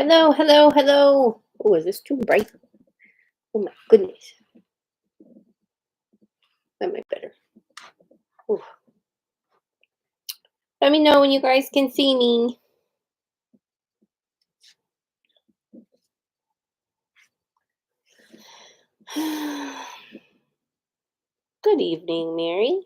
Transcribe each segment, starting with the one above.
Hello, hello, hello. Oh, is this too bright? Oh my goodness. That might better. Ooh. Let me know when you guys can see me. Good evening, Mary.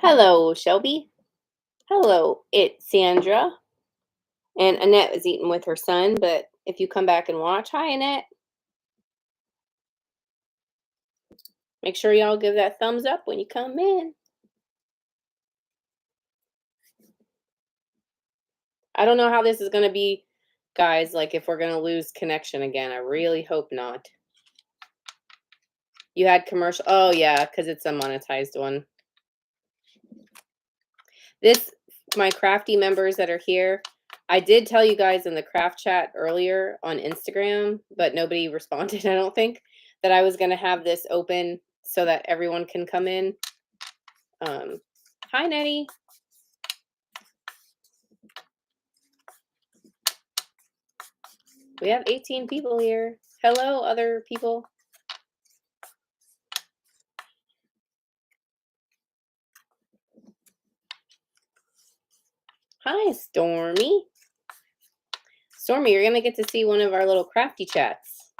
Hello, Shelby. Hello, it's Sandra. And Annette is eating with her son, but if you come back and watch, hi, Annette. Make sure y'all give that thumbs up when you come in. I don't know how this is going to be, guys, like if we're going to lose connection again. I really hope not. You had commercial. Oh, yeah, because it's a monetized one. This, my Crafty members that are here, I did tell you guys in the craft chat earlier on Instagram, but nobody responded, I don't think, that I was going to have this open so that everyone can come in. Hi, Nettie. We have 18 people here. Hello, other people. Hi, Stormy. Stormy, you're going to get to see one of our little crafty chats.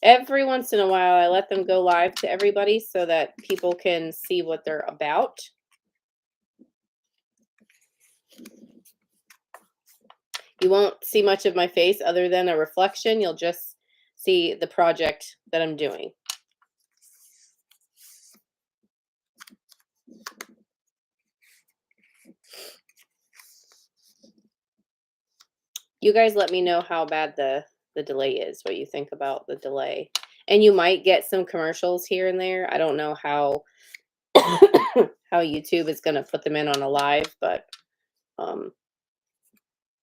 Every once in a while, I let them go live to everybody so that people can see what they're about. You won't see much of my face other than a reflection. You'll just see the project that I'm doing. You guys let me know how bad the delay is, what you think about the delay. And you might get some commercials here and there. I don't know how how YouTube is going to put them in on a live, but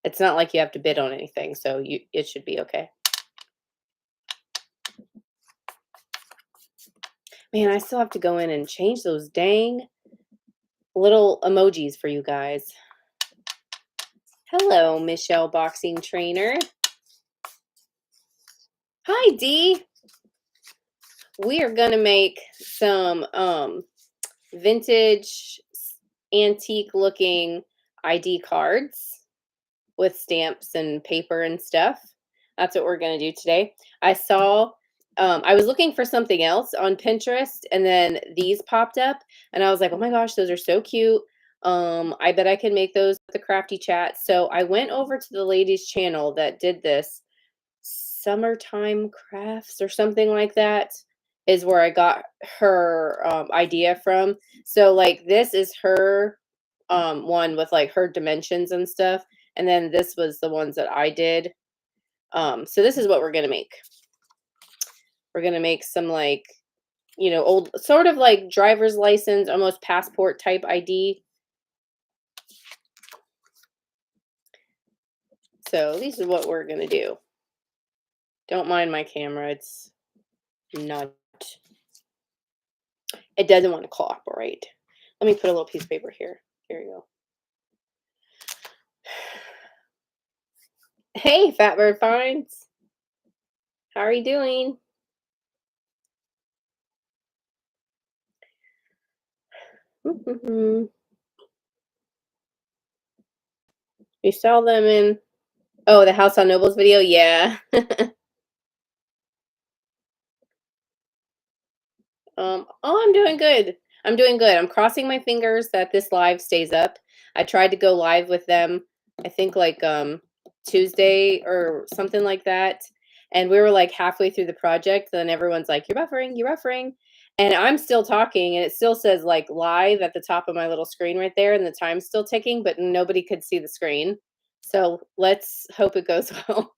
it's not like you have to bid on anything, so it should be okay. Man, I still have to go in and change those dang little emojis for you guys. Hello, Michelle Boxing Trainer. Hi, Dee. We are going to make some vintage, antique-looking ID cards with stamps and paper and stuff. That's what we're going to do today. I saw, I was looking for something else on Pinterest, and then these popped up, and I was like, oh my gosh, those are so cute. I bet I can make those with the Crafty Chat. So I went over to the lady's channel that did this, Summertime Crafts or something like that is where I got her idea from. So like this is her one with like her dimensions and stuff. And then this was the ones that I did. So this is what we're going to make. We're going to make some like, you know, old sort of like driver's license, almost passport type ID. So this is what we're going to do. Don't mind my camera. It's not, it doesn't want to cooperate. Let me put a little piece of paper here. Here you go. Hey, Fatbird Finds. How are you doing? You saw them in, oh, the House on Nobles video? Yeah. Oh, I'm doing good. I'm doing good. I'm crossing my fingers that this live stays up. I tried to go live with them, I think like Tuesday or something like that. And we were like halfway through the project. Then everyone's like, you're buffering, you're buffering. And I'm still talking, and it still says like live at the top of my little screen right there, and the time's still ticking, but nobody could see the screen. So let's hope it goes well.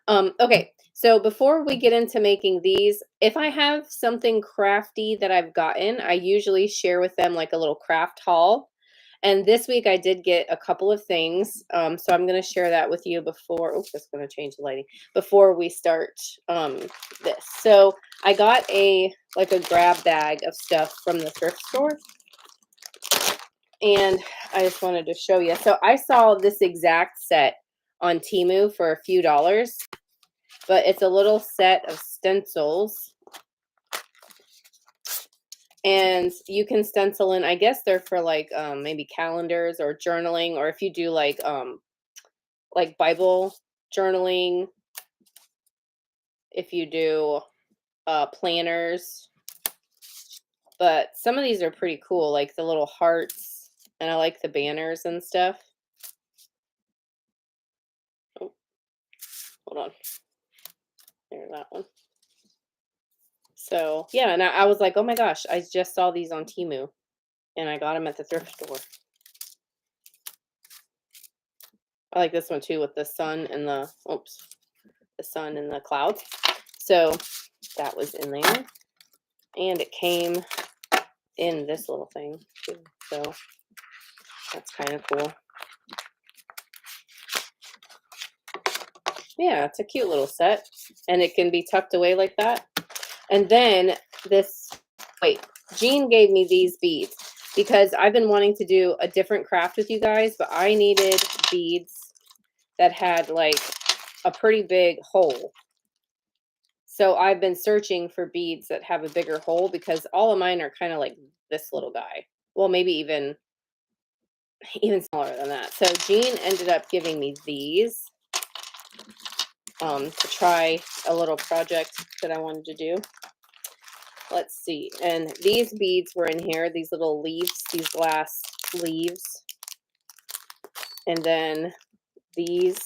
Okay, so before we get into making these, if I have something crafty that I've gotten, I usually share with them like a little craft haul. And this week I did get a couple of things. So I'm going to share that with you before, oh, that's going to change the lighting, before we start this. So I got like a grab bag of stuff from the thrift store. And I just wanted to show you. So I saw this exact set on Temu for a few dollars, but it's a little set of stencils. And you can stencil in, I guess they're for like maybe calendars or journaling, or if you do like Bible journaling, if you do planners. But some of these are pretty cool, like the little hearts, and I like the banners and stuff. Oh, hold on. There's that one. So yeah, and I was like, oh my gosh, I just saw these on Temu, and I got them at the thrift store. I like this one too with the sun and the sun and the clouds. So that was in there, and it came in this little thing too. So that's kind of cool. Yeah, it's a cute little set, and it can be tucked away like that. And then Jean gave me these beads because I've been wanting to do a different craft with you guys, but I needed beads that had like a pretty big hole. So I've been searching for beads that have a bigger hole because all of mine are kind of like this little guy. Well, maybe even smaller than that. So Jean ended up giving me these to try a little project that I wanted to do. Let's see. And these beads were in here, these little leaves, these glass leaves. And then these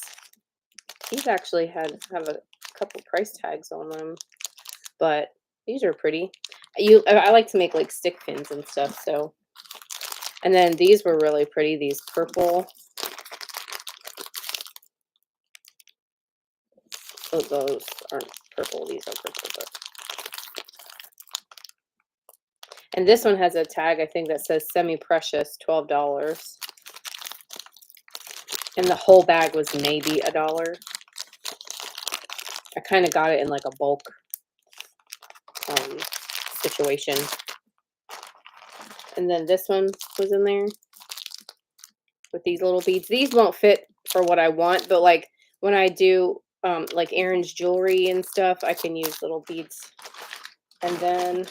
actually have a couple price tags on them, but these are pretty. I like to make like stick pins and stuff, so. And then these were really pretty, these purple. Oh, those aren't purple, these are purple. But. And this one has a tag, I think, that says semi-precious, $12. And the whole bag was maybe $1. I kind of got it in like a bulk situation. And then this one was in there with these little beads. These won't fit for what I want, but like when I do like Erin's jewelry and stuff, I can use little beads. And then,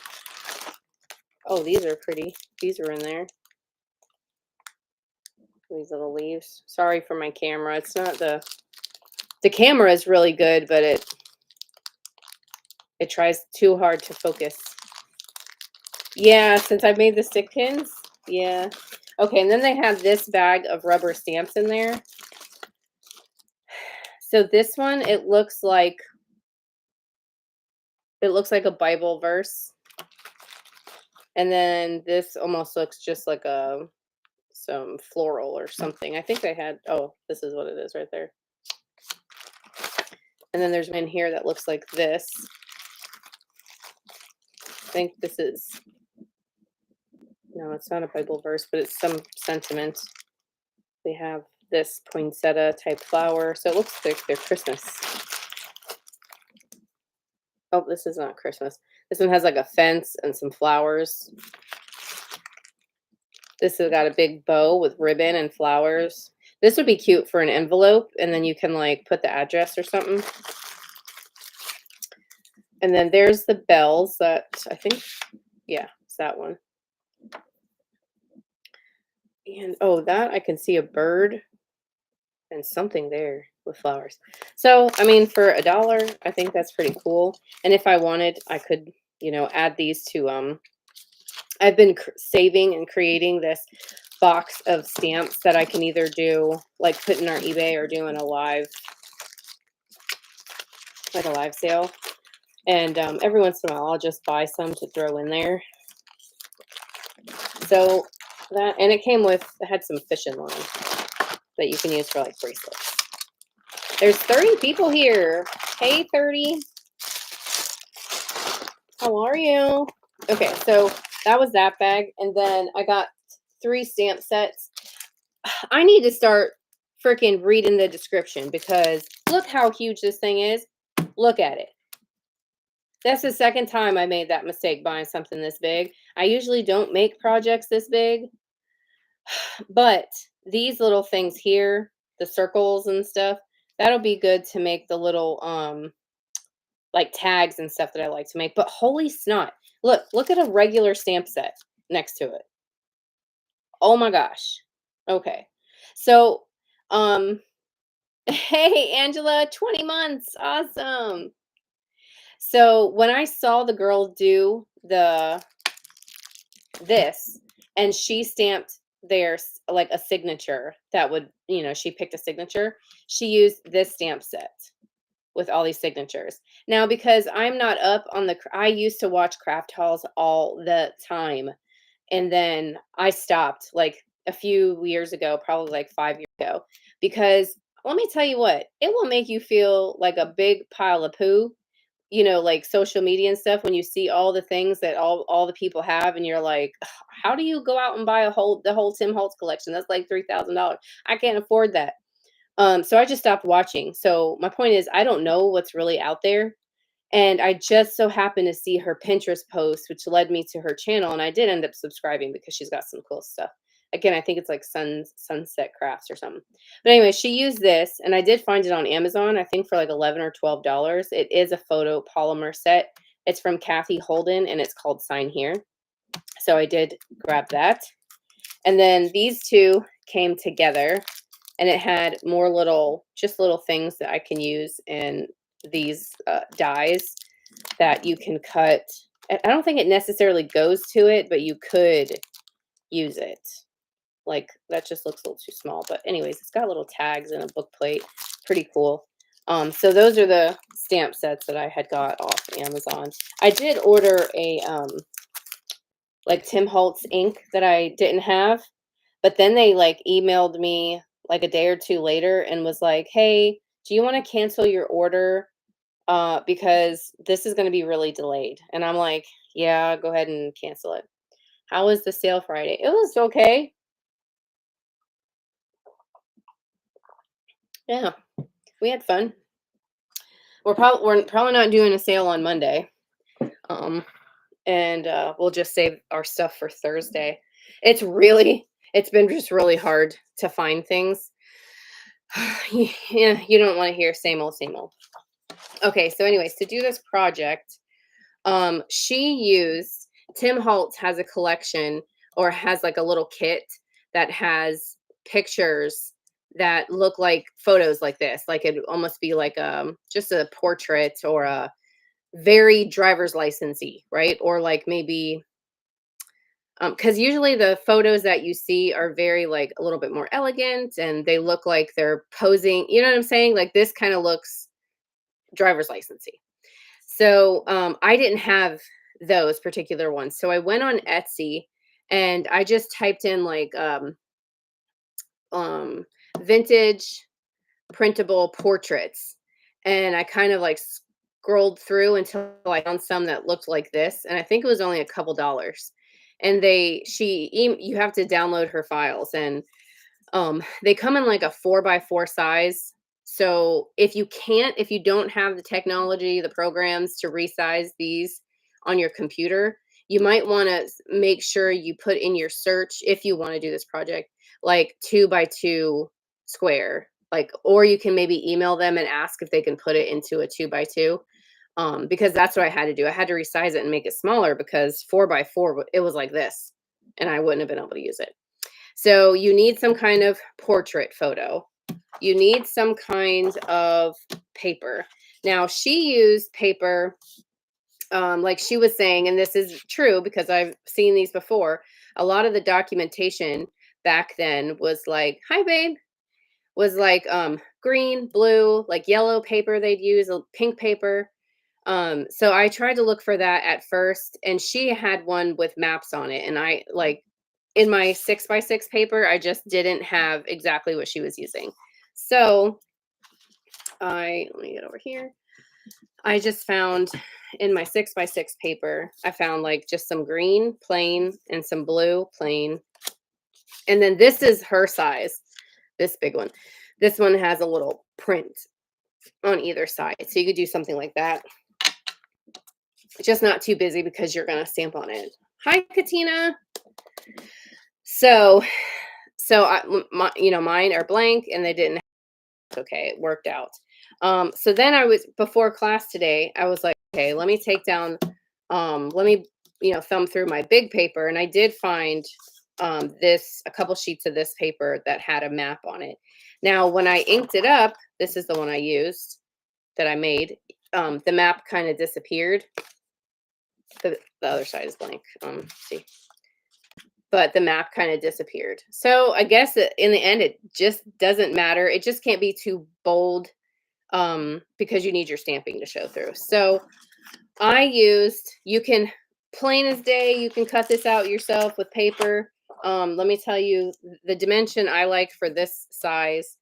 oh, these are pretty. These are in there. These little leaves. Sorry for my camera. It's not the camera is really good, but it tries too hard to focus. Yeah, since I've made the stick pins. Yeah. Okay, and then they have this bag of rubber stamps in there. So this one, it looks like a Bible verse. And then this almost looks just like some floral or something. I think they had, oh, this is what it is right there. And then there's one in here that looks like this. I think this is, no, it's not a Bible verse, but it's some sentiment. They have this poinsettia type flower. So it looks like they're Christmas. Oh, this is not Christmas. This one has like a fence and some flowers. This has got a big bow with ribbon and flowers. This would be cute for an envelope, and then you can like put the address or something. And then there's the bells that I think, yeah, it's that one. And oh, that I can see a bird and something there with flowers. So, I mean, for $1, I think that's pretty cool. And if I wanted, I could, add these to, I've been saving and creating this box of stamps that I can either do, like put in our eBay or do in a live sale. And every once in a while, I'll just buy some to throw in there. So that, and it had some fishing line that you can use for like bracelets. There's 30 people here. Hey, 30. How are you? Okay, so that was that bag. And then I got 3 stamp sets. I need to start freaking reading the description because look how huge this thing is. Look at it. That's the second time I made that mistake buying something this big. I usually don't make projects this big, but these little things here, the circles and stuff, that'll be good to make the little like tags and stuff that I like to make. But holy snot. Look at a regular stamp set next to it. Oh my gosh. Okay. So, hey Angela, 20 months. Awesome. So, when I saw the girl do this and she stamped theirs like a signature that would, she picked a signature. She used this stamp set with all these signatures. Now, because I'm not up on I used to watch craft hauls all the time. And then I stopped like a few years ago, probably like 5 years ago, because let me tell you what, it will make you feel like a big pile of poo, like social media and stuff when you see all the things that all the people have and you're like, "Ugh, how do you go out and buy the whole Tim Holtz collection? That's like $3,000. I can't afford that." So I just stopped watching. So my point is I don't know what's really out there. And I just so happened to see her Pinterest post, which led me to her channel, and I did end up subscribing because she's got some cool stuff. Again, I think it's like Sunset Crafts or something. But anyway, she used this, and I did find it on Amazon, I think for like $11 or $12. It is a photo polymer set. It's from Kathy Holden, and it's called Sign Here. So I did grab that. And then these two came together, and it had more just little things that I can use in these dies that you can cut. I don't think it necessarily goes to it, but you could use it. Like that just looks a little too small. But anyways, it's got little tags and a book plate. Pretty cool. So those are the stamp sets that I had got off Amazon. I did order a like Tim Holtz ink that I didn't have, but then they like emailed me like a day or two later and was like, "Hey, do you want to cancel your order? Because this is going to be really delayed." And I'm like, "Yeah, go ahead and cancel it." How was the sale Friday? It was okay. Yeah, we had fun. We're probably not doing a sale on Monday. Um, and we'll just save our stuff for Thursday. It's been just really hard to find things. Yeah, you don't want to hear same old, same old. Okay, so anyways, to do this project, she used Tim Holtz has a collection or has like a little kit that has pictures that look like photos like this. Like it almost be like just a portrait or a very driver's licensey, right? Or like maybe because usually the photos that you see are very like a little bit more elegant and they look like they're posing. You know what I'm saying? Like this kind of looks driver's licensey. So I didn't have those particular ones. So I went on Etsy and I just typed in like vintage printable portraits. And I kind of like scrolled through until I found some that looked like this. And I think it was only a couple dollars. And you have to download her files and they come in like a 4x4 size. So if you don't have the technology, the programs to resize these on your computer, you might want to make sure you put in your search if you want to do this project, like 2x2 square, like, or you can maybe email them and ask if they can put it into a 2x2. Because that's what I had to do. I had to resize it and make it smaller because 4x4, it was like this and I wouldn't have been able to use it. So you need some kind of portrait photo. You need some kind of paper. Now she used paper, like she was saying, and this is true because I've seen these before. A lot of the documentation back then was like, "Hi, babe," was like green, blue, like yellow paper they'd use, a pink paper. So I tried to look for that at first, and she had one with maps on it, and I like in my 6x6 paper, I just didn't have exactly what she was using. So let me get over here. I just found in my 6x6 paper, I found like just some green plain and some blue plain. And then this is her size. this big one. This one has a little print on either side. So you could do something like that. Just not too busy because you're going to stamp on it. Hi, Katina. So mine are blank and they didn't. Okay, it worked out. So then before class today, I was like, okay, let me take down, let me, thumb through my big paper. And I did find a couple sheets of this paper that had a map on it. Now, when I inked it up, this is the one I used that I made. The map kind of disappeared. The other side is blank. See. But the map kind of disappeared. So I guess in the end, it just doesn't matter. It just can't be too bold because you need your stamping to show through. So you can, plain as day, you can cut this out yourself with paper. Let me tell you, the dimension I like for this size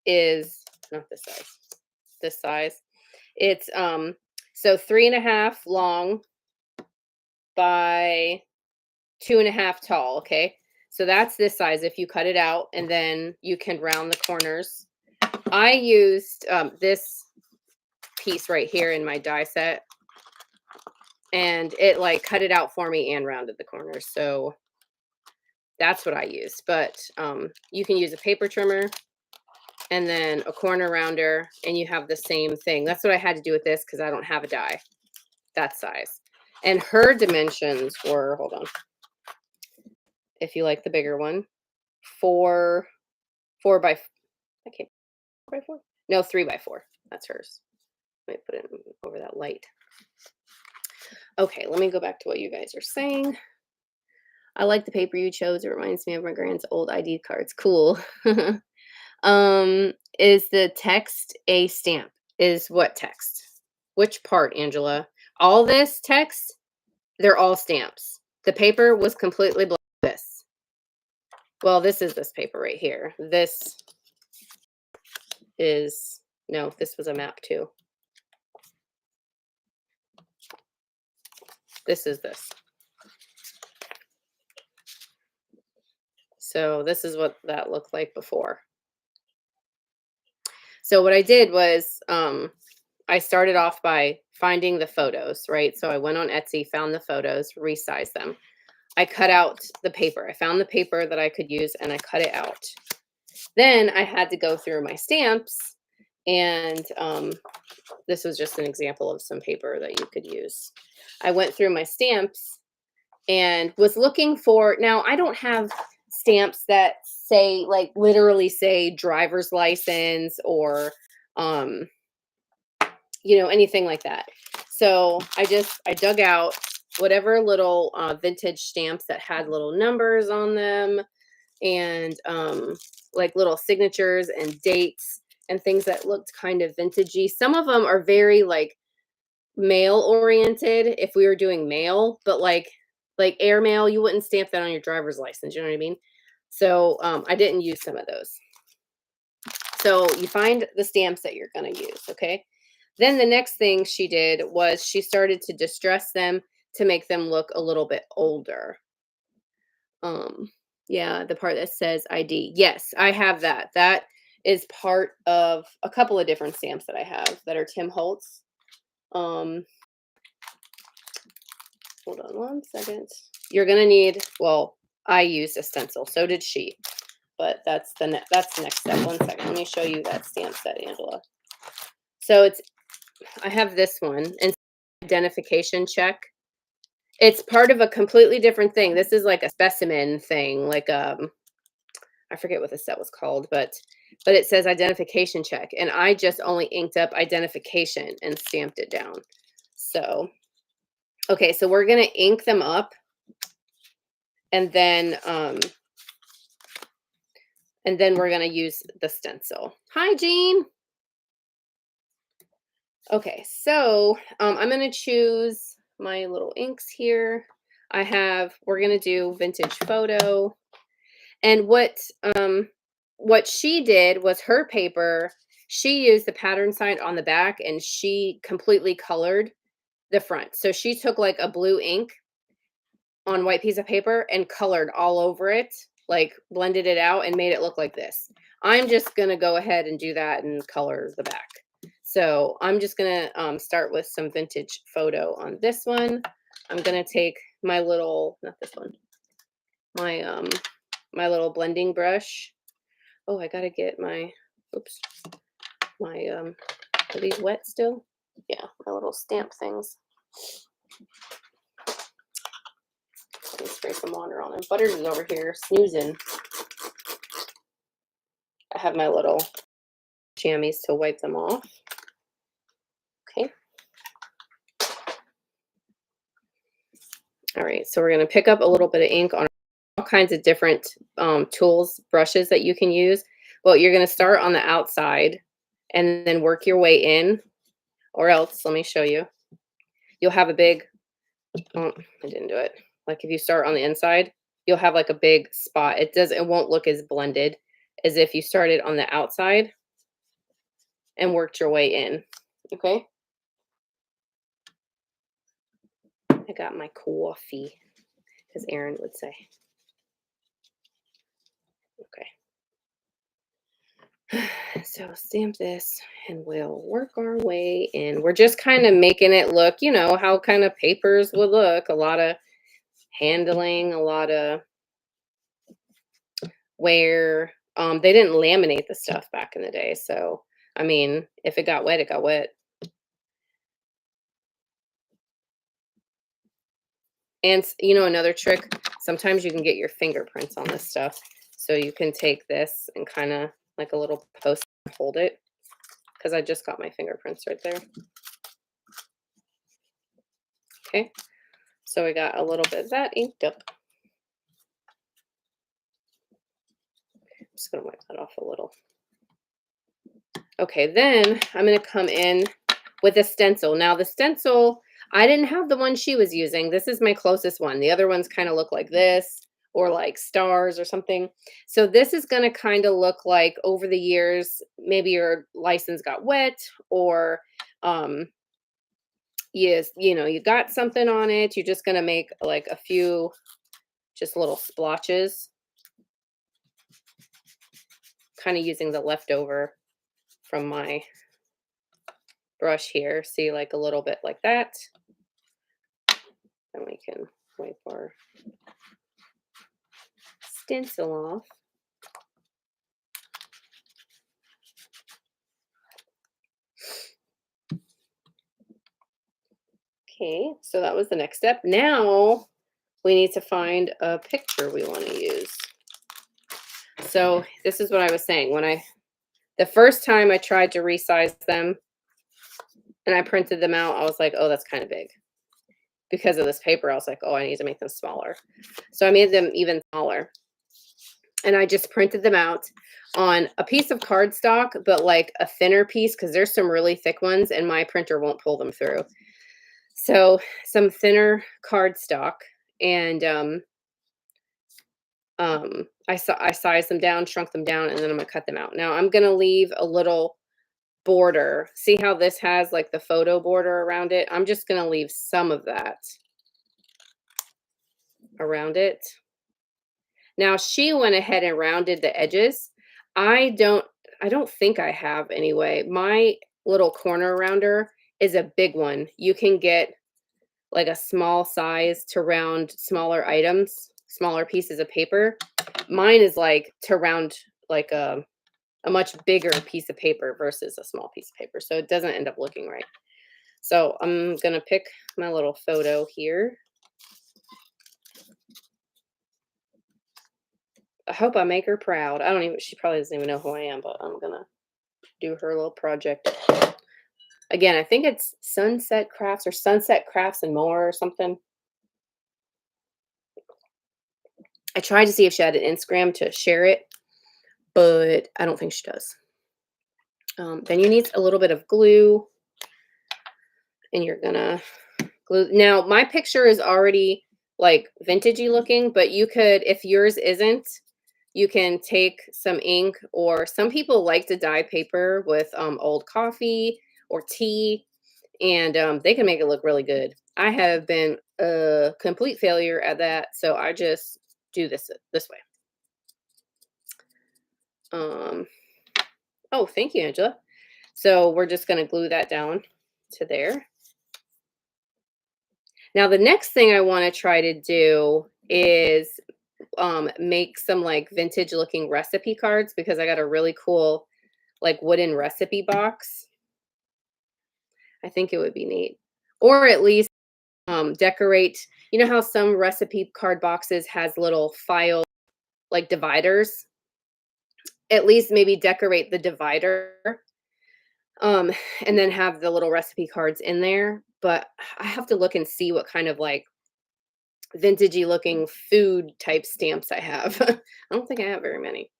is, not this size, this size. It's so 3.5 long by 2.5 tall. Okay, so that's this size if you cut it out, and then you can round the corners. I used this piece right here in my die set, and it like cut it out for me and rounded the corners. So that's what I used. But you can use a paper trimmer and then a corner rounder, and you have the same thing. That's what I had to do with this because I don't have a die that size. And her dimensions were, hold on, if you like the bigger one, 4 by, okay, 4 by 4? No, 3 by 4. That's hers. Let me put it over that light. Okay, let me go back to what you guys are saying. I like the paper you chose. It reminds me of my grand's old ID cards. Cool. Is the text a stamp? Is what text? Which part, Angela? All this text, they're all stamps. The paper was completely blank. This. Well, this is this paper right here. This is, no, this was a map too. This is this. So this is what that looked like before. So what I did was I started off by finding the photos, right? So I went on Etsy, found the photos, resized them. I cut out the paper. I found the paper that I could use and I cut it out. Then I had to go through my stamps, and this was just an example of some paper that you could use. I went through my stamps and was looking for, now I don't have stamps that say, like literally say driver's license or anything like that. So I dug out whatever little vintage stamps that had little numbers on them, and like little signatures and dates and things that looked kind of vintagey. Some of them are very like mail oriented if we were doing mail, but like airmail, you wouldn't stamp that on your driver's license. You know what I mean? So I didn't use some of those. So you find the stamps that you're going to use. Okay. Then the next thing she did was she started to distress them to make them look a little bit older. Yeah, the part that says ID. Yes, I have that. That is part of a couple of different stamps that I have that are Tim Holtz. Hold on one second. You're gonna need, well, I used a stencil, so did she. But that's the next step. One second, let me show you that stamp set, Angela. So I have this one, and identification check. It's part of a completely different thing. This is like a specimen thing, like I forget what the set was called, but it says identification check, and I just only inked up identification and stamped it down. So, okay, so we're gonna ink them up, and then we're gonna use the stencil. Hi, Jean. Okay, so I'm gonna choose my little inks here. We're gonna do vintage photo, and what she did was her paper, she used the pattern sign on the back and she completely colored the front. So she took like a blue ink on white piece of paper and colored all over it, like blended it out and made it look like this. I'm just going to go ahead and do that and color the back. So I'm just going to start with some vintage photo on this one. I'm going to take my little, not this one, my little blending brush. Oh, I got to get my, oops, my, are these wet still? Yeah, my little stamp things. Let me spray some water on them. Butters is over here snoozing. I have my little jammies to wipe them off. Okay. All right, so we're going to pick up a little bit of ink on all kinds of different tools, brushes that you can use. But you're going to start on the outside and then work your way in, or else, let me show you. You'll have a big, oh, I didn't do it. Like if you start on the inside, you'll have like a big spot. It won't look as blended as if you started on the outside and worked your way in. Okay. I got my coffee, as Aaron would say. Okay. So stamp this and we'll work our way in. We're just kind of making it look, you know, how kind of papers would look. A lot of handling, a lot of wear. They didn't laminate the stuff back in the day. So, I mean, if it got wet, it got wet. And, you know, another trick, sometimes you can get your fingerprints on this stuff. So you can take this and kind of like a little post and hold it, because I just got my fingerprints right there. Okay, so we got a little bit of that inked up. I'm just going to wipe that off a little. Okay, then I'm going to come in with a stencil. Now the stencil, I didn't have the one she was using. This is my closest one. The other ones kind of look like this, or like stars or something. So this is going to kind of look like over the years, maybe your license got wet, or yes, you know, you got something on it. You're just going to make like a few just little splotches, kind of using the leftover from my brush here. See, like a little bit like that. Then we can wipe our stencil off. Okay, so that was the next step. Now we need to find a picture we want to use. So this is what I was saying. The first time I tried to resize them and I printed them out, I was like, oh, that's kind of big. Because of this paper, I was like, oh, I need to make them smaller. So I made them even smaller. And I just printed them out on a piece of cardstock, but like a thinner piece, because there's some really thick ones and my printer won't pull them through. So some thinner cardstock, and I sized them down, shrunk them down, and then I'm gonna cut them out. Now I'm gonna leave a little border. See how this has like the photo border around it? I'm just gonna leave some of that around it. Now she went ahead and rounded the edges. I don't think I have anyway. My little corner rounder is a big one. You can get like a small size to round smaller items, smaller pieces of paper. Mine is like to round like a much bigger piece of paper versus a small piece of paper. So it doesn't end up looking right. So I'm going to pick my little photo here. I hope I make her proud. She probably doesn't even know who I am, but I'm going to do her little project. Again, I think it's Sunset Crafts or Sunset Crafts and More or something. I tried to see if she had an Instagram to share it, but I don't think she does. Then you need a little bit of glue, and you're gonna glue. Now, my picture is already like vintagey looking, but you could, if yours isn't, you can take some ink, or some people like to dye paper with old coffee or tea, and they can make it look really good. I have been a complete failure at that, so I just do this way. Um, oh, thank you, Angela. So we're just going to glue that down to there. Now, the next thing I want to try to do is make some like vintage looking recipe cards because I got a really cool like wooden recipe box. I think it would be neat. Or at least decorate. You know how some recipe card boxes has little file like dividers? At least maybe decorate the divider um, and then have the little recipe cards in there. But I have to look and see what kind of like vintagey looking food type stamps I have. I don't think I have very many.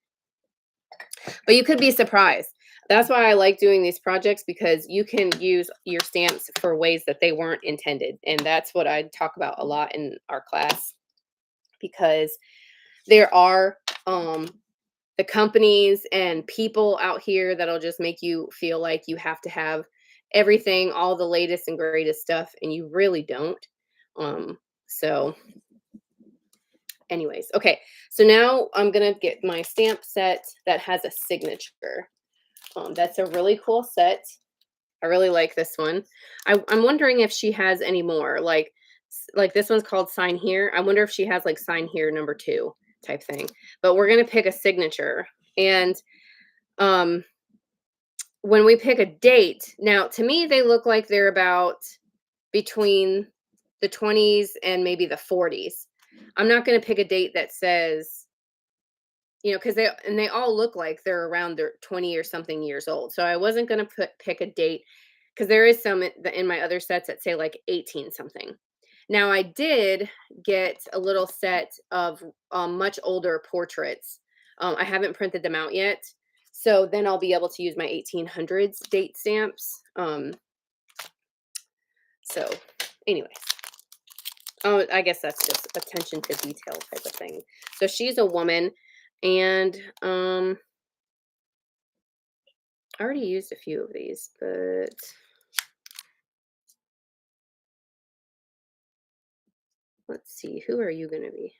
But you could be surprised. That's why I like doing these projects because you can use your stamps for ways that they weren't intended. And that's what I talk about a lot in our class because there are the companies and people out here that'll just make you feel like you have to have everything, all the latest and greatest stuff, and you really don't. So anyways, okay. So now I'm gonna get my stamp set that has a signature. That's a really cool set. I really like this one. I'm wondering if she has any more. Like this one's called Sign Here. I wonder if she has like Sign Here #2 type thing. But we're gonna pick a signature. And um when we pick a date, now to me they look like they're about between the 20s and maybe the 40s. I'm not gonna pick a date that says, because they all look like they're around their 20 or something years old. So I wasn't gonna pick a date because there is some in my other sets that say like 18 something. Now I did get a little set of much older portraits. I haven't printed them out yet, so then I'll be able to use my 1800s date stamps. So, anyway, oh, I guess that's just attention to detail type of thing. So she's a woman, and I already used a few of these, but let's see. Who are you going to be?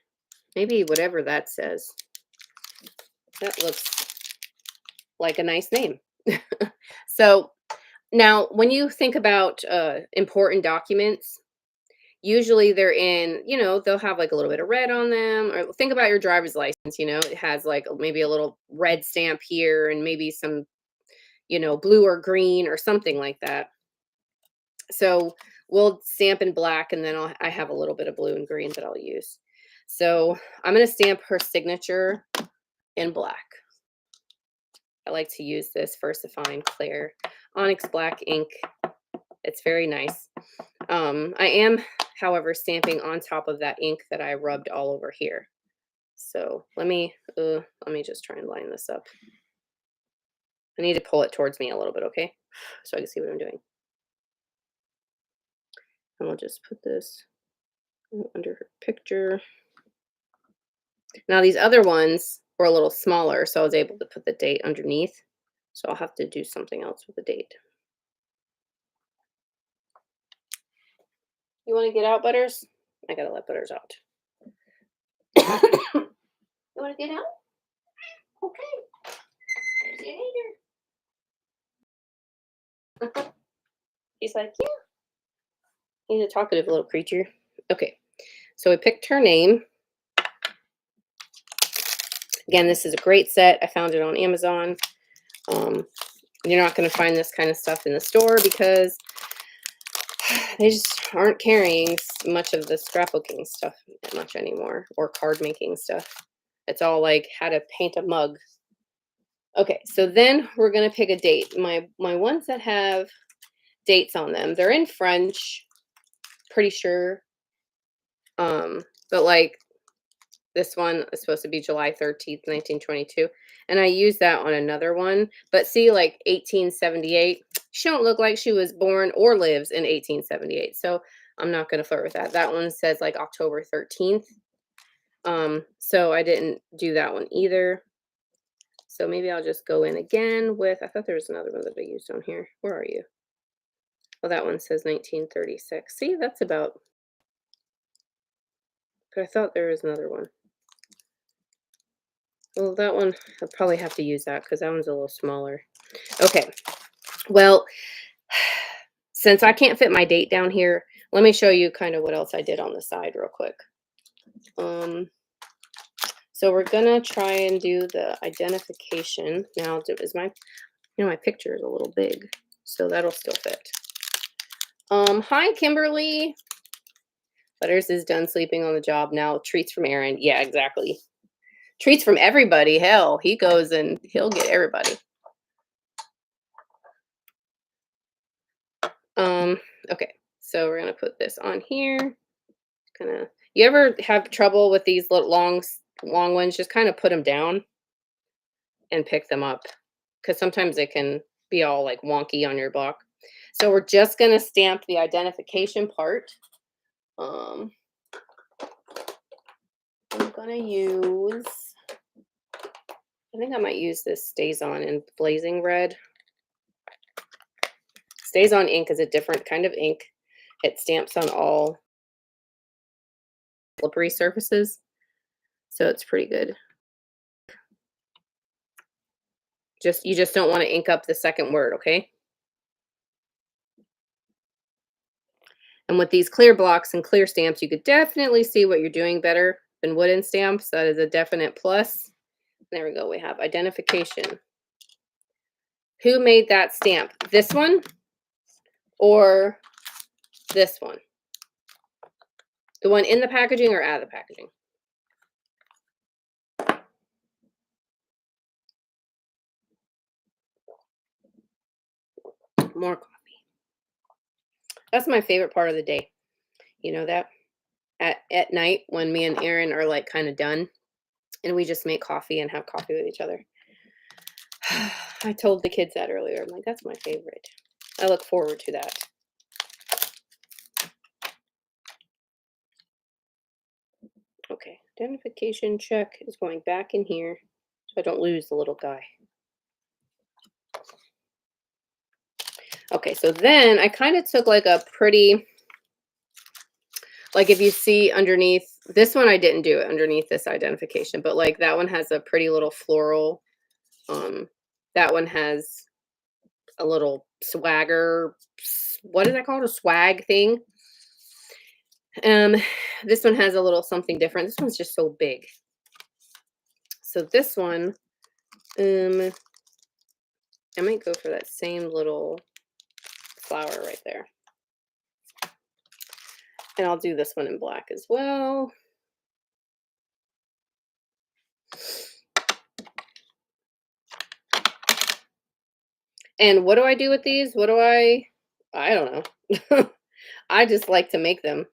Maybe whatever that says. That looks like a nice name. So now, when you think about important documents, usually they're in, they'll have like a little bit of red on them. Or think about your driver's license, it has like maybe a little red stamp here and maybe some, blue or green or something like that. So we'll stamp in black and then I have a little bit of blue and green that I'll use. So I'm going to stamp her signature in black. I like to use this VersaFine Clear Onyx Black ink. It's very nice. I am, however, stamping on top of that ink that I rubbed all over here. So let me just try and line this up. I need to pull it towards me a little bit, okay? So I can see what I'm doing. And we'll just put this under her picture. Now these other ones were a little smaller, so I was able to put the date underneath. So I'll have to do something else with the date. You want to get out, Butters? I gotta let Butters out. You want to get out? Okay. See you later. He's like, yeah. He's a talkative little creature. Okay. So we picked her name. Again, this is a great set. I found it on Amazon. You're not going to find this kind of stuff in the store because they just aren't carrying much of the scrapbooking stuff much anymore, or card making stuff. It's all like how to paint a mug. Okay, so then we're going to pick a date. My ones that have dates on them, they're in French, pretty sure. But like this one is supposed to be July 13th, 1922. And I used that on another one. But see, like 1878, she don't look like she was born or lives in 1878. So I'm not going to flirt with that. That one says like October 13th. So I didn't do that one either. So maybe I'll just go in again with, I thought there was another one that I used on here. Where are you? Well, that one says 1936. See, that's about, but I thought there was another one. Well, that one, I'll probably have to use that because that one's a little smaller. Okay. Well, since I can't fit my date down here, let me show you kind of what else I did on the side real quick. So we're gonna try and do the identification. Now, is my, my picture is a little big, so that'll still fit. Hi, Kimberly. Butters is done sleeping on the job now. Treats from Aaron. Yeah, exactly. Treats from everybody. Hell, he goes and he'll get everybody. Okay, so we're gonna put this on here. You ever have trouble with these little long ones? Just kind of put them down and pick them up, because sometimes they can be all like wonky on your block. So we're just gonna stamp the identification part. I'm gonna use, I think I might use this Stays On in Blazing Red. Stays On ink is a different kind of ink. It stamps on all slippery surfaces, so it's pretty good. You just don't want to ink up the second word, okay? And with these clear blocks and clear stamps, you could definitely see what you're doing better than wooden stamps. That is a definite plus. There we go. We have identification. Who made that stamp? This one or this one? The one in the packaging or out of the packaging? More coffee. That's my favorite part of the day. You know that? At night when me and Aaron are like kind of done and we just make coffee and have coffee with each other. I told the kids that earlier. I'm like, that's my favorite. I look forward to that. Okay, identification check is going back in here so I don't lose the little guy. Okay, so then I kind of took like a pretty, like if you see underneath, this one I didn't do it underneath this identification, but like that one has a pretty little floral. That one has a little swagger, what is that called? A swag thing. This one has a little something different. This one's just so big. So this one, I might go for that same little flower right there. And I'll do this one in black as well. And what do I do with these? I don't know. I just like to make them.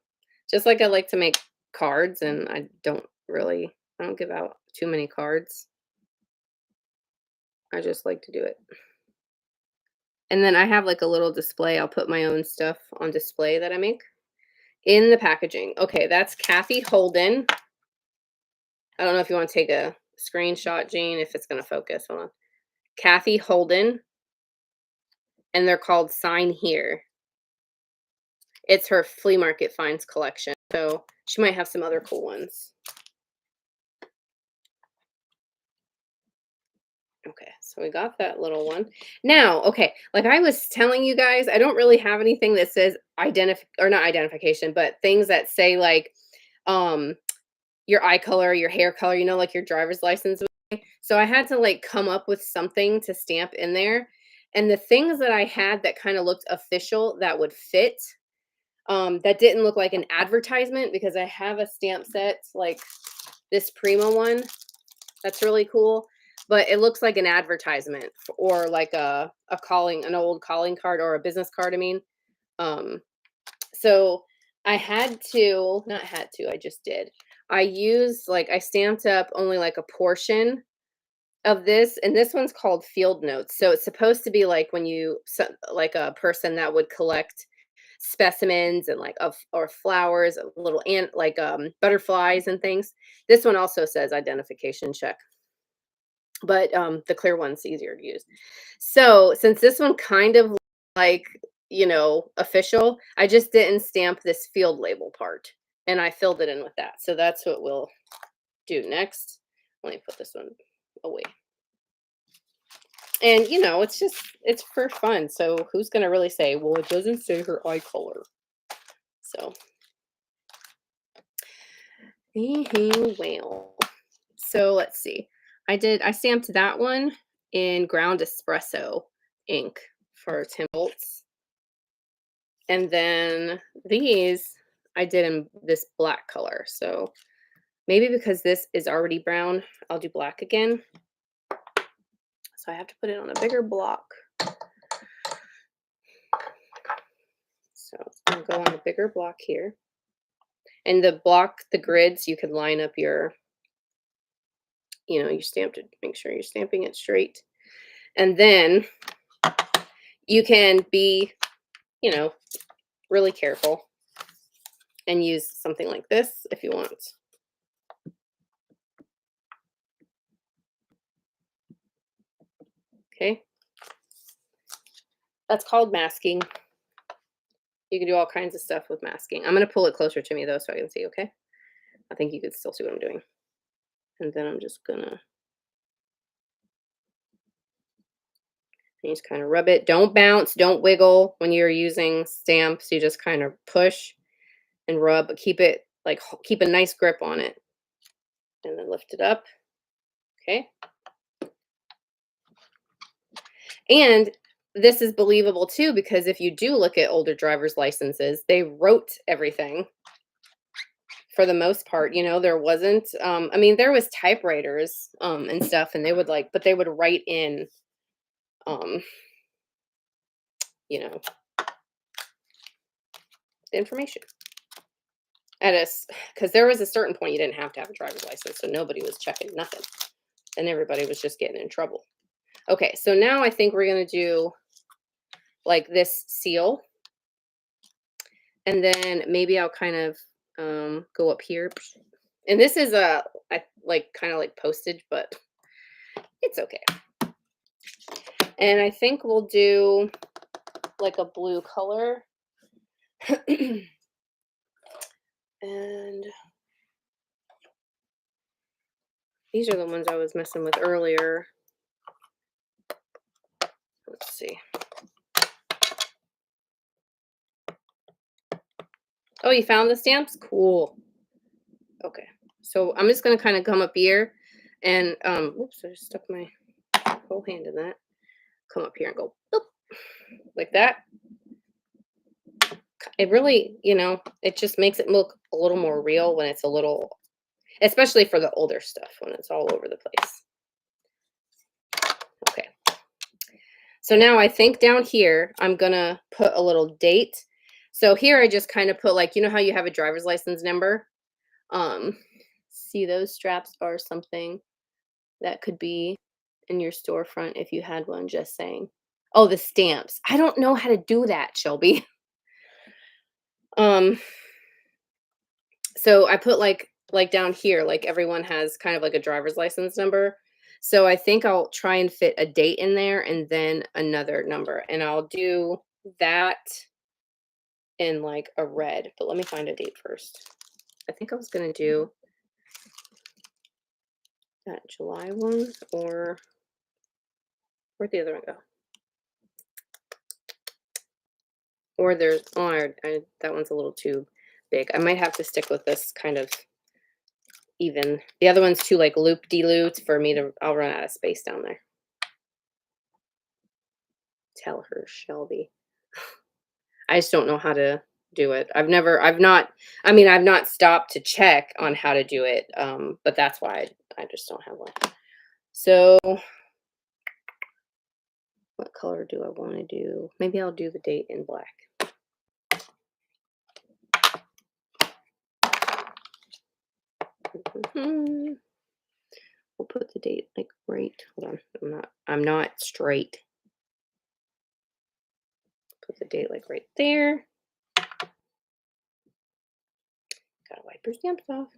Just like I like to make cards, and I don't give out too many cards. I just like to do it. And then I have like a little display. I'll put my own stuff on display that I make in the packaging. Okay, that's Kathy Holden. I don't know if you want to take a screenshot, Jean, if it's going to focus. Hold on. Kathy Holden. And they're called Sign Here. It's her flea market finds collection. So she might have some other cool ones. Okay, so we got that little one. Now, okay, like I was telling you guys, I don't really have anything that says not identification, but things that say like your eye color, your hair color, like your driver's license. So I had to like come up with something to stamp in there. And the things that I had that kind of looked official that would fit, that didn't look like an advertisement, because I have a stamp set like this Prima one that's really cool, but it looks like an advertisement or like an old calling card or a business card, I mean. So I I just did. I stamped up only like a portion of this, and this one's called field notes. So it's supposed to be like when like a person that would collect specimens and or flowers, little butterflies and things. This one also says identification check, but the clear one's easier to use. So since this one kind of like official, I just didn't stamp this field label part, and I filled it in with that. So that's what we'll do next. Let me put this one away. And you know, it's for fun. So who's gonna really say, well, it doesn't say her eye color. So well. So let's see. I stamped that one in ground espresso ink for 10 volts. And then these I did in this black color. So maybe because this is already brown, I'll do black again. So I have to put it on a bigger block. So it's going to go on a bigger block here. And the grids, you could line up your, you stamped it, make sure you're stamping it straight. And then you can be, really careful and use something like this if you want. Okay. That's called masking. You can do all kinds of stuff with masking. I'm going to pull it closer to me though so I can see, okay? I think you can still see what I'm doing. And then I'm just going to just kind of rub it. Don't bounce, don't wiggle when you're using stamps. You just kind of push and rub, but keep it keep a nice grip on it. And then lift it up. Okay. And this is believable too, because if you do look at older driver's licenses, they wrote everything for the most part. There wasn't, there was typewriters and stuff, and they would but they would write in, the information at us, because there was a certain point you didn't have to have a driver's license, so nobody was checking nothing, and everybody was just getting in trouble. Okay, so now I think we're going to do like this seal. And then maybe I'll kind of go up here. And this is kind of like postage, but it's okay. And I think we'll do like a blue color. And these are the ones I was messing with earlier. Let's see. Oh, you found the stamps? Cool. Okay. So I'm just going to kind of come up here and, whoops, I just stuck my whole hand in that. Come up here and go, boop, like that. It really, it just makes it look a little more real when it's especially for the older stuff, when it's all over the place. Okay. So now I think down here, I'm going to put a little date. So here I just kind of put how you have a driver's license number? See, those straps are something that could be in your storefront if you had one, just saying. Oh, the stamps. I don't know how to do that, Shelby. So I put like down here, everyone has kind of like a driver's license number. So I think I'll try and fit a date in there and then another number. And I'll do that in like a red, but let me find a date first. I think I was going to do that July one, or where'd the other one go? Or there's, that one's a little too big. I might have to stick with this kind of even. The other one's too loop-de-loop for me to, I'll run out of space down there. Tell her, Shelby. I just don't know how to do it. I've not stopped to check on how to do it. But that's why I just don't have one. So what color do I want to do? Maybe I'll do the date in black. We'll put the date right. Hold on. I'm not straight. Put the date right there. Gotta wipe your stamps off.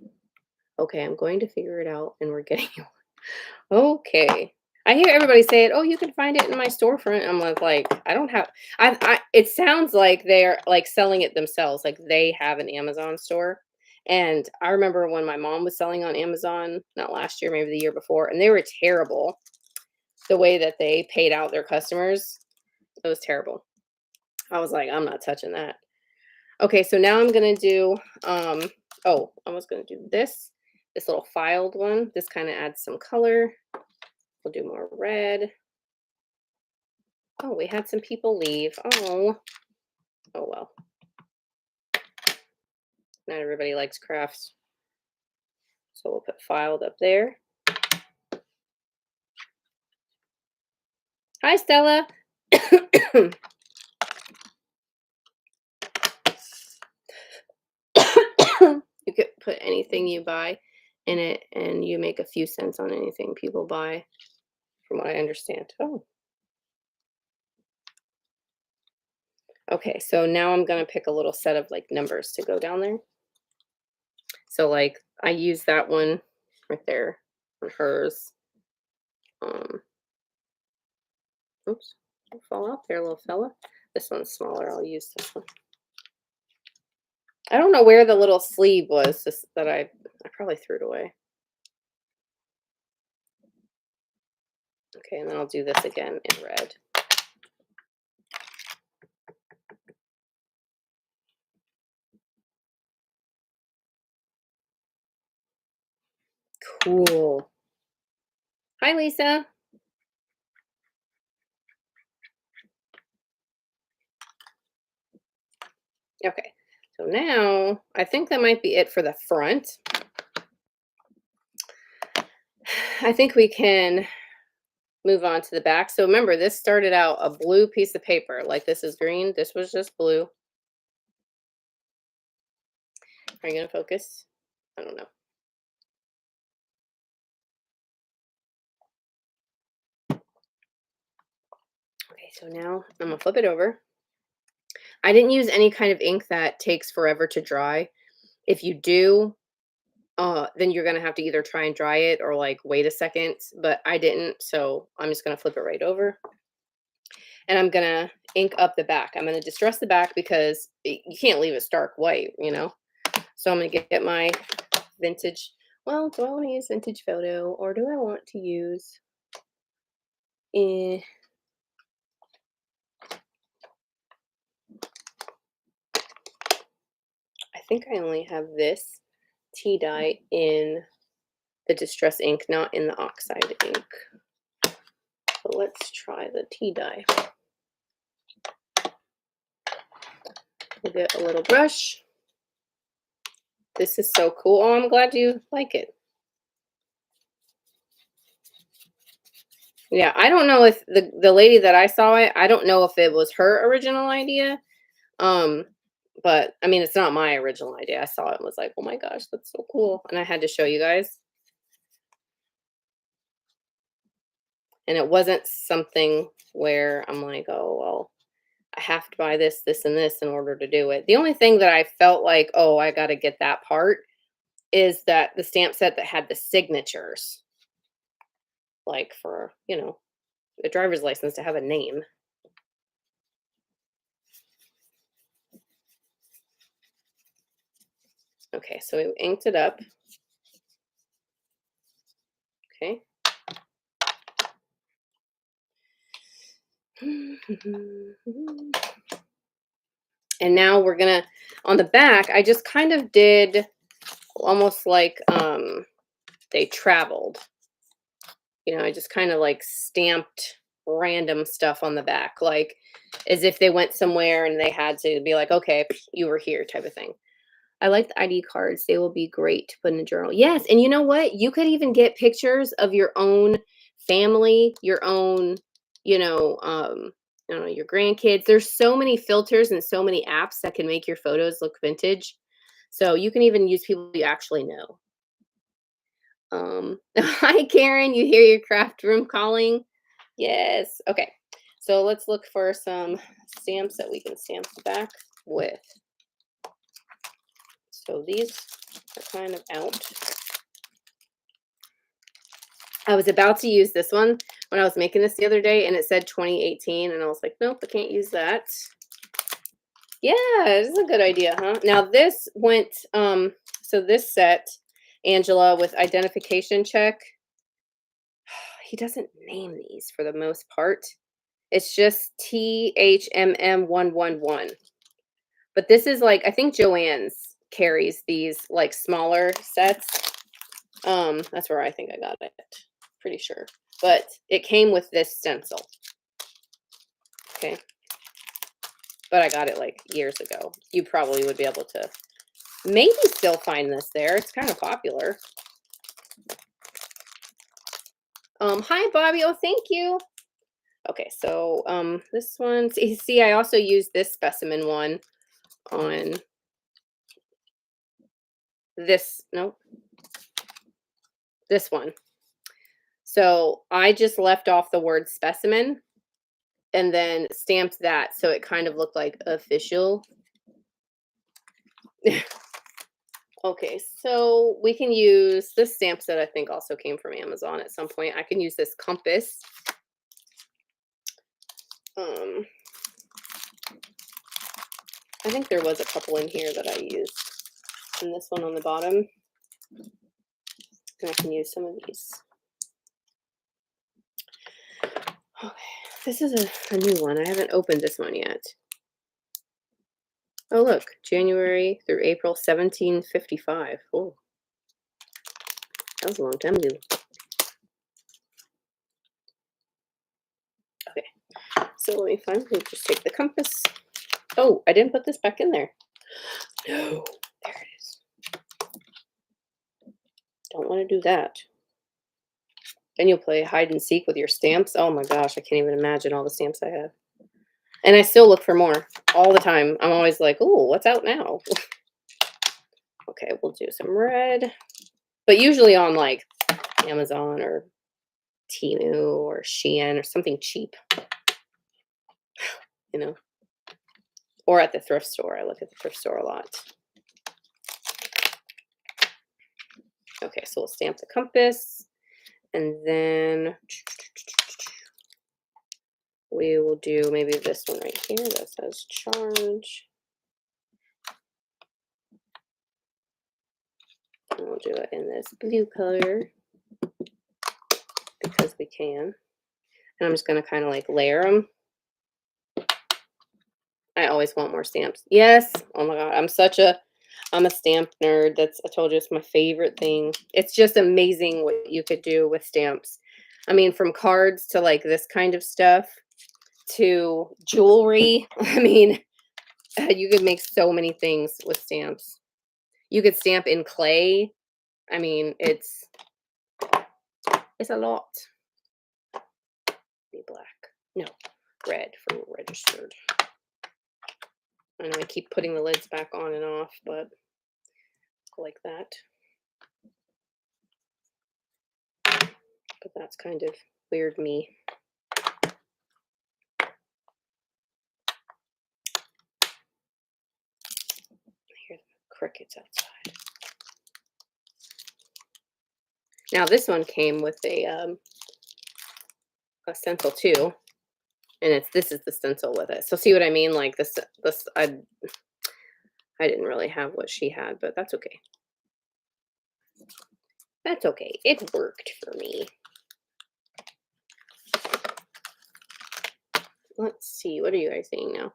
Okay, I'm going to figure it out, and we're getting okay. I hear everybody say it. Oh, you can find it in my storefront. I'm like, I don't have. It sounds like they're selling it themselves. Like they have an Amazon store, And I remember when my mom was selling on Amazon, not last year, maybe the year before, and they were terrible. The way that they paid out their customers, it was terrible. I was like, I'm not touching that. Okay, so now I'm gonna do, oh, I was gonna do this little filed one. This kind of adds some color. We'll do more red. Oh, we had some people leave. Oh, oh well. Not everybody likes crafts. So we'll put filed up there. Hi, Stella. You could put anything you buy in it, and you make a few cents on anything people buy, from what I understand. Oh. Okay, so now I'm gonna pick a little set of like numbers to go down there. So like I use that one right there on hers. Oops, don't fall out there, little fella. This one's smaller. I'll use this one. I don't know where the little sleeve was that I probably threw it away. Okay, and then I'll do this again in red. Cool. Hi, Lisa. Okay, so now I think that might be it for the front. I think we can move on to the back. So remember, this started out a blue piece of paper. Like this is green. This was just blue. Are you going to focus? I don't know. Okay, so now I'm going to flip it over. I didn't use any kind of ink that takes forever to dry. If you do, then you're going to have to either try and dry it or like wait a second, but I didn't. So I'm just going to flip it right over. And I'm going to ink up the back. I'm going to distress the back because you can't leave it stark white, you know? So I'm going to get my vintage. Well, do I want to use vintage photo or do I want to use I think I only have this tea dye in the distress ink, not in the oxide ink. So let's try the tea dye. We'll get a little brush. This is so cool. Oh, I'm glad you like it. Yeah, I don't know if the lady that I saw it, I don't know if it was her original idea. But I mean, it's not my original idea. I saw it and was like, oh my gosh, that's so cool. And I had to show you guys. And it wasn't something where I'm like, oh, well, I have to buy this, this, and this in order to do it. The only thing that I felt like, oh, I got to get that part is that the stamp set that had the signatures. Like for, you know, a driver's license to have a name. Okay, so we inked it up. Okay. And now we're gonna, on the back, I just kind of did almost like they traveled. You know, I just kind of like stamped random stuff on the back, like as if they went somewhere and they had to be like, okay, you were here type of thing. I like the ID cards. They will be great to put in a journal. Yes, and you know what? You could even get pictures of your own family, your own, you know, your grandkids. There's so many filters and so many apps that can make your photos look vintage. So you can even use people you actually know. Hi, Karen. You hear your craft room calling? Yes. Okay. So let's look for some stamps that we can stamp the back with. So these are kind of out. I was about to use this one when I was making this the other day, and it said 2018, and I was like, nope, I can't use that. Yeah, this is a good idea, huh? Now this went, So this set, Angela with identification check. He doesn't name these for the most part. It's just THMM111. But this is like, I think Joann's carries these like smaller sets. That's where I think I got it. Pretty sure. But it came with this stencil. Okay. But I got it like years ago. You probably would be able to maybe still find this there. It's kind of popular. Hi Bobby. Oh, thank you. Okay, so this one, see, I also used this specimen one on this, no, this one. So I just left off the word specimen and then stamped that so it kind of looked like official. Okay, so we can use this stamp set. I think also came from Amazon at some point. I can use this compass. I think there was a couple in here that I used. And this one on the bottom. And I can use some of these. Okay, this is a new one. I haven't opened this one yet. Oh, look, January through April 1755. Oh, that was a long time ago. Okay, so let me finally just take the compass. Oh, I didn't put this back in there. No, there it is. Don't want to do that. Then you'll play hide and seek with your stamps. Oh my gosh, I can't even imagine all the stamps I have. And I still look for more all the time. I'm always like, oh, what's out now? Okay, we'll do some red. But usually on like Amazon or Temu or Shein or something cheap. You know. Or at the thrift store. I look at the thrift store a lot. Okay, so we'll stamp the compass. And then we will do maybe this one right here that says charge. And we'll do it in this blue color because we can. And I'm just going to kind of like layer them. I always want more stamps. Yes. Oh my God. I'm a stamp nerd. I told you it's my favorite thing. It's just amazing what you could do with stamps. I mean, from cards to like this kind of stuff to jewelry. I mean, you could make so many things with stamps. You could stamp in clay. I mean, it's a lot. Be black. No, red for registered. I know I keep putting the lids back on and off, but like that. But that's kind of weird me. I hear the crickets outside. Now this one came with a stencil too, and this is the stencil with it. So see what I mean? Like this I didn't really have what she had, but that's okay. That's okay. It worked for me. Let's see. What are you guys saying now?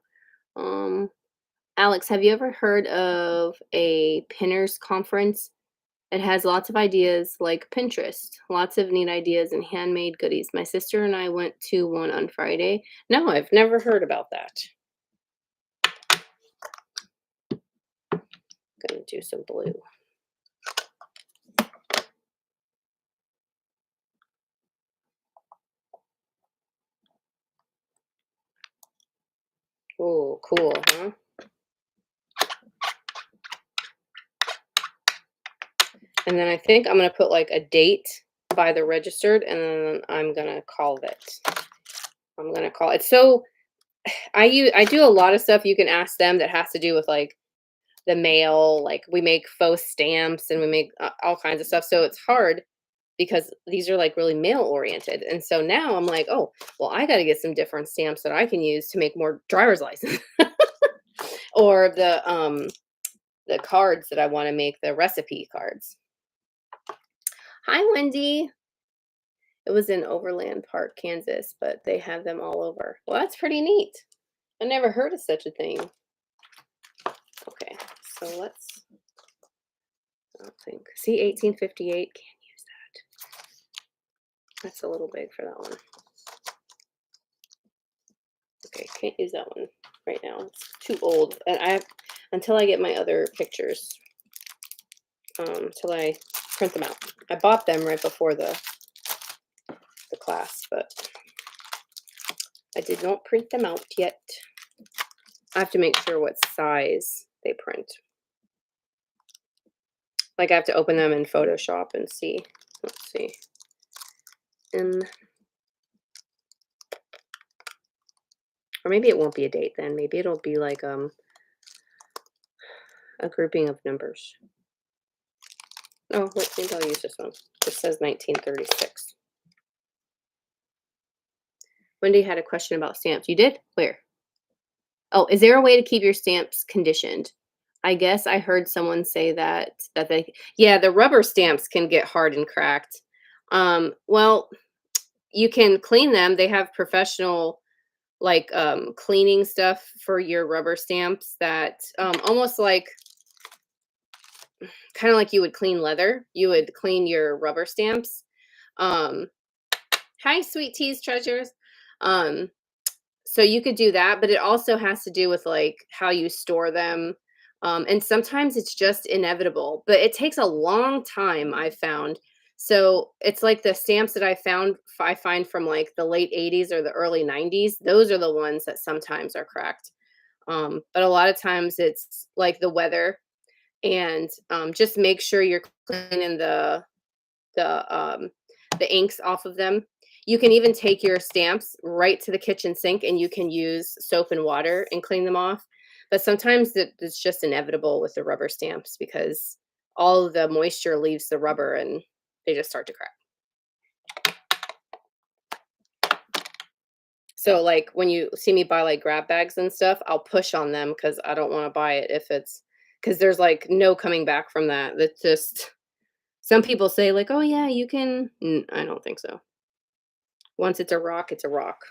Alex, have you ever heard of a pinners conference? It has lots of ideas like Pinterest, lots of neat ideas and handmade goodies. My sister and I went to one on Friday. No, I've never heard about that. Gonna do some blue. Oh, cool, huh? And then I think I'm going to put like a date by the registered, and then I'm going to call it. I'm going to call it. So I do a lot of stuff you can ask them that has to do with like the mail. Like we make faux stamps and we make all kinds of stuff. So it's hard because these are like really mail oriented. And so now I'm like, oh, well, I got to get some different stamps that I can use to make more driver's license or the the cards that I want to make, the recipe cards. Hi, Wendy. It was in Overland Park, Kansas, but they have them all over. Well, that's pretty neat. I never heard of such a thing. Okay, so let's, I don't think, see, 1858, can't use that. That's a little big for that one. Okay, can't use that one right now. It's too old. And I have, until I get my other pictures, till I print them out. I bought them right before the class, but I did not print them out yet. I have to make sure what size they print. Like, I have to open them in Photoshop and see. Let's see. Or maybe it won't be a date then. Maybe it'll be like a grouping of numbers. Oh, wait, maybe I'll use this one. It says 1936. Wendy had a question about stamps. You did? Where? Oh, is there a way to keep your stamps conditioned? I guess I heard someone say that they, yeah, the rubber stamps can get hard and cracked. Well, you can clean them. They have professional like cleaning stuff for your rubber stamps that almost like kind of like you would clean leather. You would clean your rubber stamps. Hi, sweet teas, treasures. So you could do that, but it also has to do with like how you store them. And sometimes it's just inevitable, but it takes a long time, I've found. So it's like the stamps that I find from like the late 80s or the early 90s. Those are the ones that sometimes are cracked. But a lot of times it's like the weather, and just make sure you're cleaning the inks off of them. You can even take your stamps right to the kitchen sink and you can use soap and water and clean them off. But sometimes it's just inevitable with the rubber stamps because all of the moisture leaves the rubber and they just start to crack. So like when you see me buy like grab bags and stuff, I'll push on them because I don't want to buy it if it's, because there's like no coming back from that. That's just, some people say like, oh yeah, you can. I don't think so. Once it's a rock, it's a rock.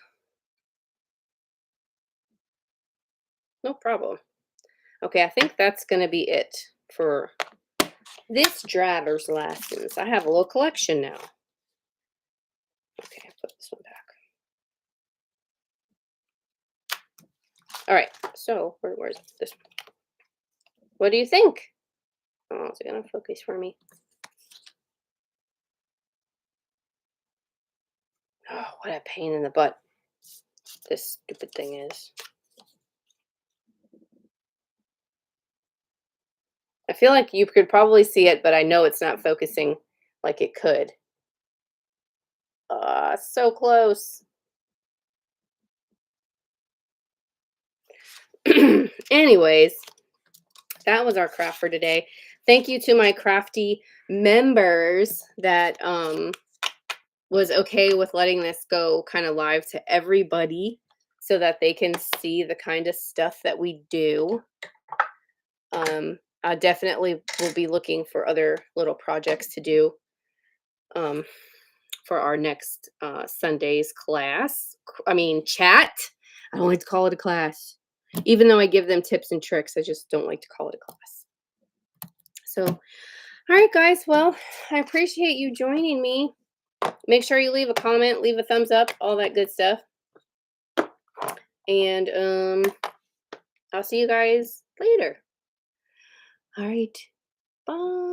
No problem. Okay, I think that's going to be it for this driver's license. I have a little collection now. Okay, put this one back. All right, so where's this one? What do you think? Oh, is it going to focus for me? Oh, what a pain in the butt this stupid thing is. I feel like you could probably see it, but I know it's not focusing like it could. So close. Anyways, that was our craft for today. Thank you to my Crafty members that was okay with letting this go kind of live to everybody so that they can see the kind of stuff that we do. I definitely will be looking for other little projects to do for our next Sunday's class. I mean, chat. I don't like to call it a class. Even though I give them tips and tricks, I just don't like to call it a class. So, all right, guys. Well, I appreciate you joining me. Make sure you leave a comment, leave a thumbs up, all that good stuff. And I'll see you guys later. All right. Bye.